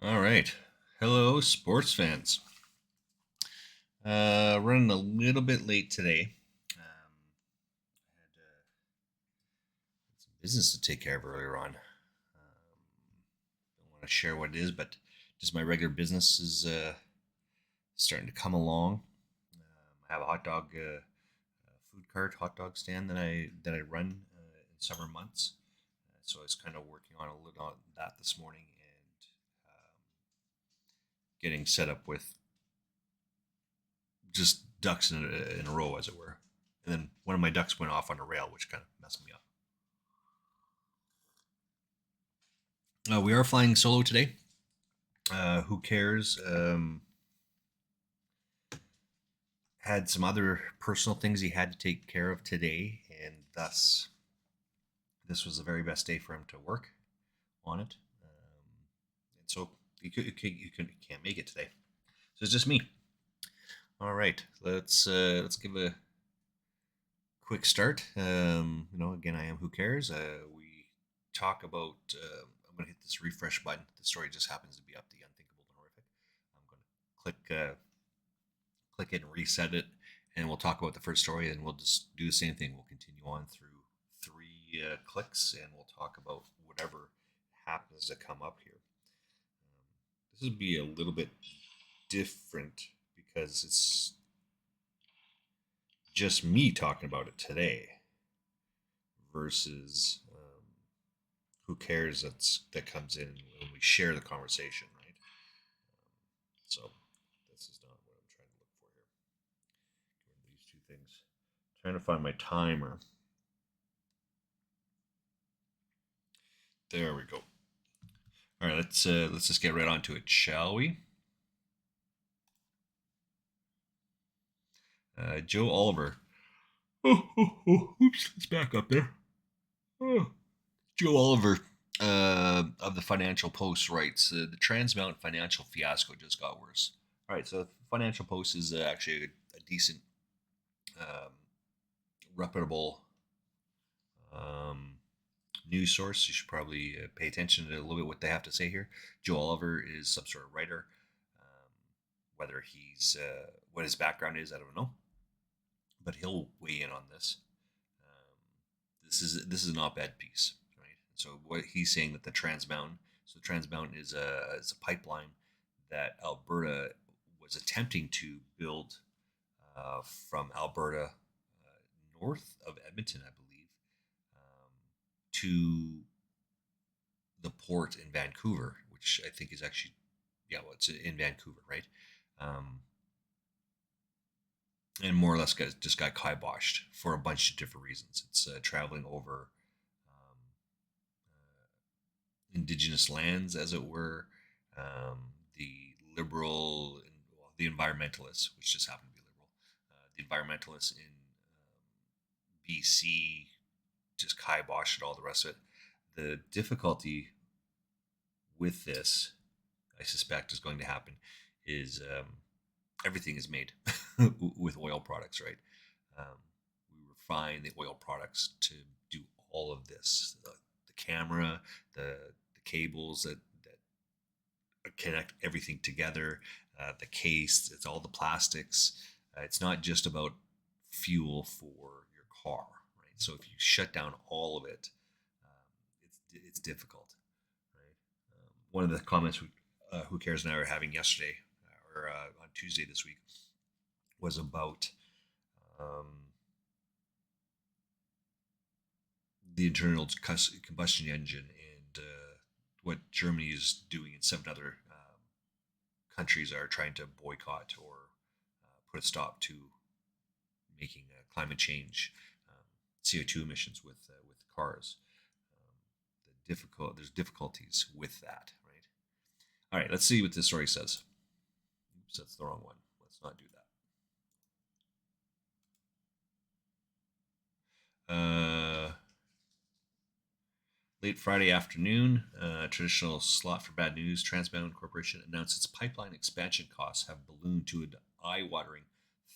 All right. Hello, sports fans. Running a little bit late today. I had some business to take care of earlier on. Don't want to share what it is, but just my regular business is starting to come along. I have a hot dog food cart, hot dog stand that I run in summer months. So I was kind of working on a little on that this morning and getting set up with just ducks in a row, as it were. And then one of my ducks went off on a rail, which kind of messed me up. We are flying solo today. Who cares? Had some other personal things he had to take care of today, and thus this was the very best day for him to work on it. And so you can't make it today. So it's just me. All right, let's give a quick start. Again, I am Who Cares. We talk about. I'm going to hit this refresh button. The story just happens to be up. The unthinkable and horrific. I'm going to click it and reset it, and we'll talk about the first story, and we'll just do the same thing. We'll continue on through three clicks, and we'll talk about whatever happens to come up here. This would be a little bit different because it's just me talking about it today versus who cares that comes in when we share the conversation, right? So this is not what I'm trying to look for here. These two things. Trying to find my timer. There we go. All right, let's just get right onto it, shall we? Joe Oliver. Oops, let's back up there. Oh. Joe Oliver of the Financial Post writes the Trans Mountain financial fiasco just got worse. All right, so Financial Post is actually a decent, um, reputable um, news source. You should probably pay attention to a little bit what they have to say here. Joe Oliver is some sort of writer. Um, whether he's what his background is, I don't know, but he'll weigh in on this. This is an op-ed piece, right? So what he's saying that the Trans Mountain, so the Trans Mountain is a pipeline that Alberta was attempting to build from Alberta north of Edmonton, I believe, to the port in Vancouver, which I think is actually, yeah, well, it's in Vancouver, right? Um, and more or less just got kiboshed for a bunch of different reasons. It's traveling over um, indigenous lands, as it were. The liberal, well, the environmentalists, which just happen to be liberal, the environmentalists in BC just kiboshed all the rest of it. The difficulty with this, I suspect, is going to happen is everything is made with oil products, right? Um, we refine the oil products to do all of this: the camera, the cables that connect everything together, the case. It's all the plastics. It's not just about fuel for your car, right? So if you shut down all of it, it's difficult, right? One of the comments Who Cares and I were having yesterday or on Tuesday this week was about um, the internal combustion engine and what Germany is doing and seven other countries are trying to boycott or put a stop to making climate change, CO2 emissions with cars. There's difficulties with that, right? All right, let's see what this story says. Oops, that's the wrong one. Let's not do that. Late Friday afternoon, traditional slot for bad news. Trans Mountain Corporation announced its pipeline expansion costs have ballooned to an eye-watering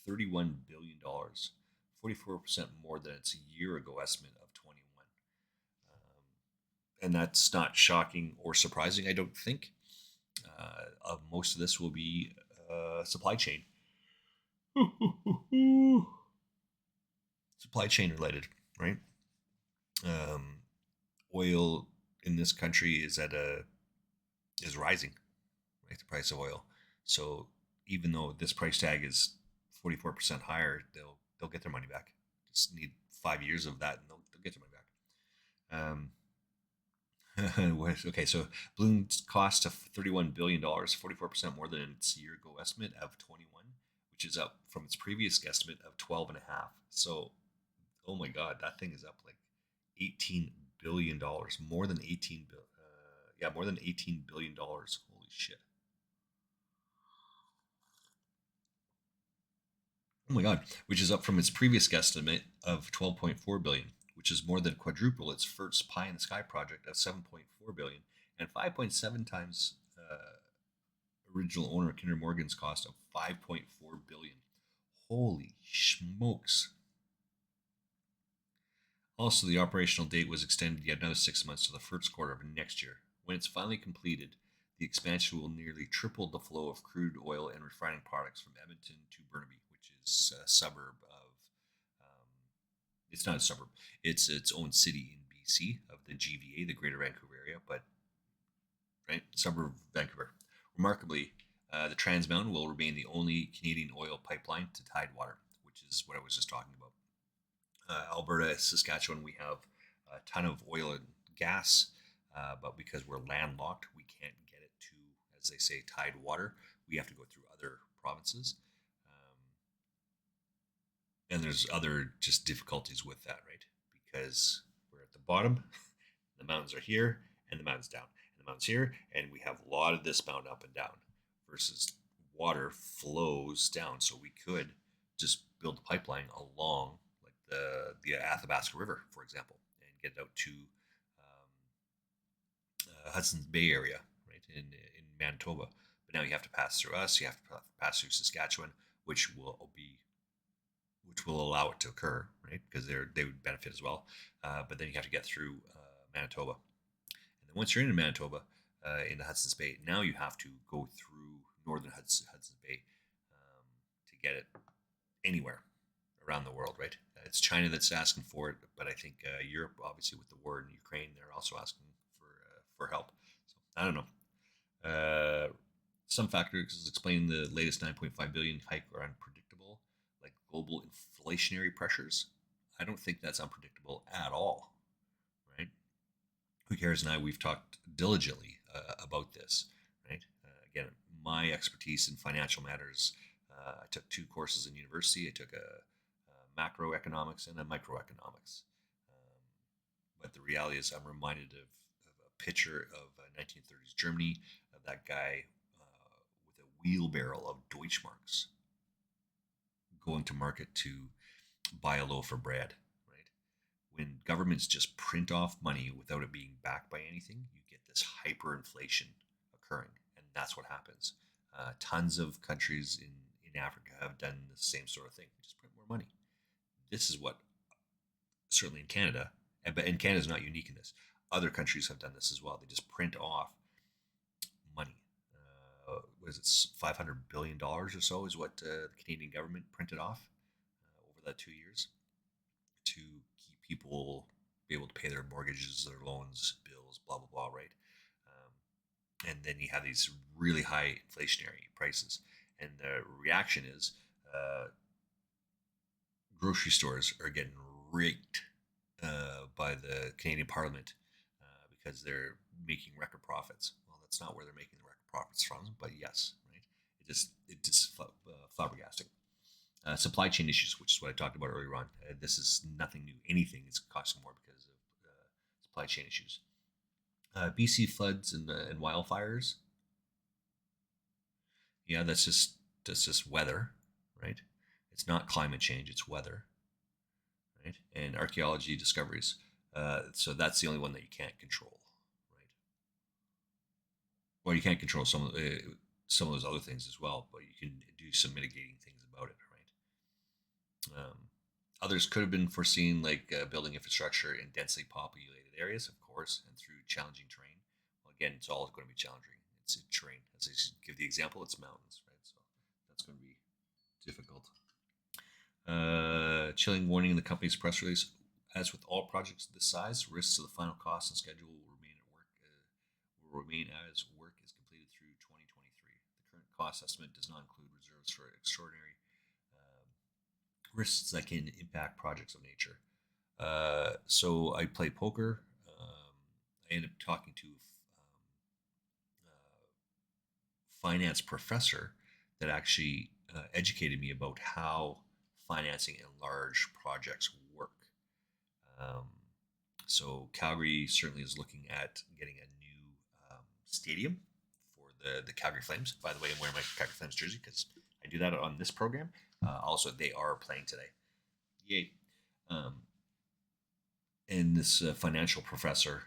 $31 billion, 44% more than its year ago estimate of 21. And that's not shocking or surprising, I don't think. Most of this will be supply chain, supply chain related, right? Um, Oil in this country is rising, right? The price of oil. So even though this price tag is 44% higher, they'll get their money back. Just need 5 years of that, and they'll get their money back. Okay, so balloons cost of $31 billion, 44% more than its year-ago estimate of 21, which is up from its previous estimate of 12 and a half. So, oh my God, that thing is up like $18 billion, more than 18 bill. Yeah, more than $18 billion. Holy shit! Oh my God, which is up from its previous estimate of 12.4 billion, which is more than quadruple its first pie in the sky project of 7.4 billion and 5.7 times original owner Kinder Morgan's cost of 5.4 billion. Holy smokes. Also, the operational date was extended yet another 6 months to the first quarter of next year. When it's finally completed, the expansion will nearly triple the flow of crude oil and refining products from Edmonton to Burnaby, which is a suburb of. Um, it's not a suburb; it's its own city in BC of the GVA, the Greater Vancouver Area, but right suburb of Vancouver. Remarkably, the Trans Mountain will remain the only Canadian oil pipeline to Tidewater, which is what I was just talking about. Alberta, Saskatchewan, we have a ton of oil and gas, but because we're landlocked, we can't get it to, as they say, tide water. We have to go through other provinces, and there's other just difficulties with that, right? Because we're at the bottom, the mountains are here, and the mountains down, and the mountains here, and we have a lot of this mountain up and down. Versus water flows down, so we could just build a pipeline along like the Athabasca River, for example, and get it out to Hudson's Bay area, right in Manitoba. But now you have to pass through us. You have to pass through Saskatchewan, which will be which will allow it to occur, right? Because they would benefit as well. But then you have to get through Manitoba, and then once you're in Manitoba, in the Hudson's Bay, now you have to go through northern Hudson's Bay to get it anywhere around the world, right? It's China that's asking for it, but I think Europe, obviously with the war in Ukraine, they're also asking for help. So I don't know. Some factors explain the latest 9.5 billion hike are unpredictable, like global inflationary pressures. I don't think that's unpredictable at all, right? Who cares? And we've talked diligently about this, right? Again, my expertise in financial matters. I took two courses in university. I took a macroeconomics and a microeconomics. But the reality is, I'm reminded of a picture of 1930s Germany, of that guy with a wheelbarrow of Deutschmarks going to market to buy a loaf of bread, right? When governments just print off money without it being backed by anything, you get this hyperinflation occurring, and that's what happens. Tons of countries in Africa have done the same sort of thing. We just print more money. This is what certainly in Canada, and Canada is not unique in this. Other countries have done this as well. They just print off money. Was it $500 billion or so is what the Canadian government printed off over that 2 years to keep people be able to pay their mortgages, their loans, bills, blah blah blah, right? And then you have these really high inflationary prices, and the reaction is grocery stores are getting raked by the Canadian Parliament because they're making record profits. Well, that's not where they're making the record profits from, but yes, right. It just flabbergasting. Supply chain issues, which is what I talked about earlier on. This is nothing new. Anything is costing more because of supply chain issues. BC floods and wildfires. Yeah, that's just weather, right? It's not climate change; it's weather, right? And archaeology discoveries. So that's the only one that you can't control, right? Well, you can't control some of those other things as well, but you can do some mitigating things about it, right? Others could have been foreseen, like building infrastructure in densely populated areas, of course, and through challenging terrain. Well, again, it's all going to be challenging. it's terrain. As I give the example, it's mountains, right? So that's going to be difficult. Chilling warning in the company's press release: as with all projects of this size, risks to the final cost and schedule will remain as work is completed through 2023. The current cost estimate does not include reserves for extraordinary um, risks that can impact projects of nature. So I play poker. I ended up talking to finance professor that actually educated me about how financing in large projects work. Um, so Calgary certainly is looking at getting a new stadium for the Calgary Flames. By the way, I'm wearing my Calgary Flames jersey because I do that on this program. Also, they are playing today. Yay! And this financial professor,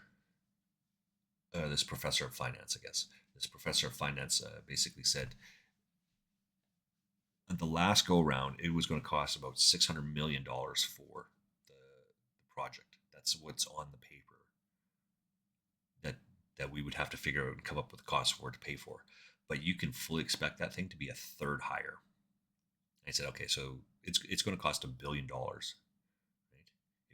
this professor of finance, I guess, this professor of finance basically said the last go round, it was going to cost about $600 million for the project. That's what's on the paper that that we would have to figure out and come up with a cost for it to pay for. But you can fully expect that thing to be a third higher. I said, okay, so it's going to cost $1 billion, right?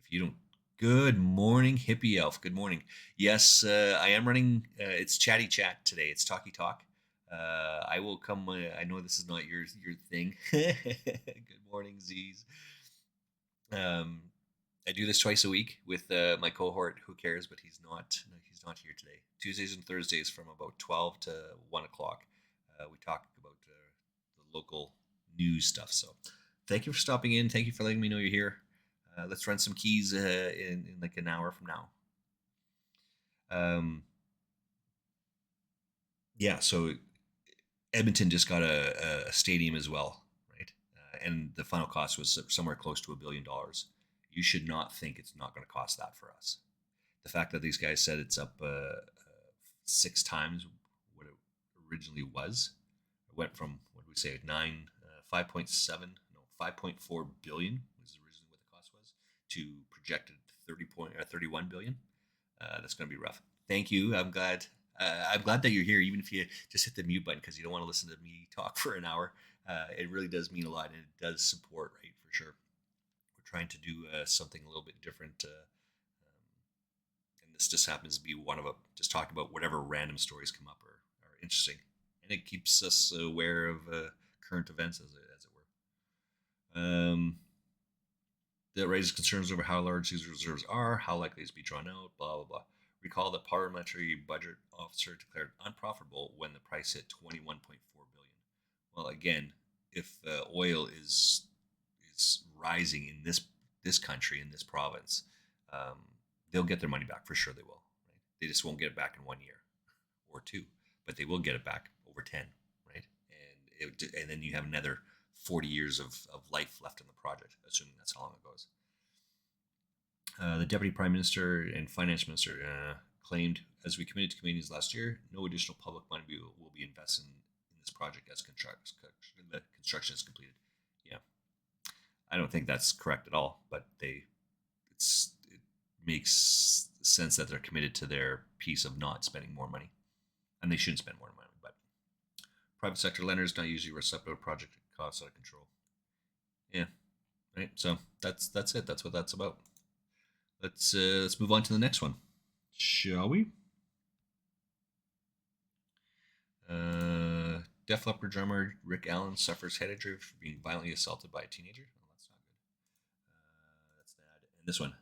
If you don't. Good morning, hippie elf. Good morning. Yes, I am running. It's chatty chat today. It's talky talk. I will come. I know this is not your thing. Good morning, Z's. Um, I do this twice a week with my cohort. Who cares? But he's not. No, he's not here today. Tuesdays and Thursdays from about 12 to 1 o'clock. We talk about the local news stuff. So, thank you for stopping in. Thank you for letting me know you're here. Let's run some keys in like an hour from now. Yeah, so Edmonton just got a stadium as well, right? And the final cost was somewhere close to $1 billion. You should not think it's not going to cost that for us. The fact that these guys said it's up 6 times what it originally was, it went from what do we say 5.7, no 5.4 billion was originally what the cost was to projected 31 billion. That's going to be rough. Thank you. I'm glad. I'm glad that you're here, even if you just hit the mute button because you don't want to listen to me talk for an hour. It really does mean a lot, and it does support, right, for sure. We're trying to do something a little bit different, and this just happens to be one of them. Just talk about whatever random stories come up are interesting, and it keeps us aware of current events, as it were. That raises concerns over how large these reserves are, how likely to be drawn out, blah, blah, blah. Recall the parliamentary budget officer declared unprofitable when the price hit 21.4 billion. Well, again, if oil is rising in this country, in this province, they'll get their money back for sure. They will. Right? They just won't get it back in 1 year or two, but they will get it back over 10, right? And then you have another 40 years of life left in the project, assuming that's how long it goes. The Deputy Prime Minister and Finance Minister claimed, as we committed to communities last year, no additional public money will be invested in this project as construction is completed. Yeah, I don't think that's correct at all, but it makes sense that they're committed to their piece of not spending more money, and they shouldn't spend more money. But private sector lenders not usually receptive to project costs out of control. Yeah, right. So that's it. That's what that's about. Let's move on to the next one, shall we? Def Leppard drummer Rick Allen suffers head injury for being violently assaulted by a teenager. Oh, that's not good. That's bad. And this one,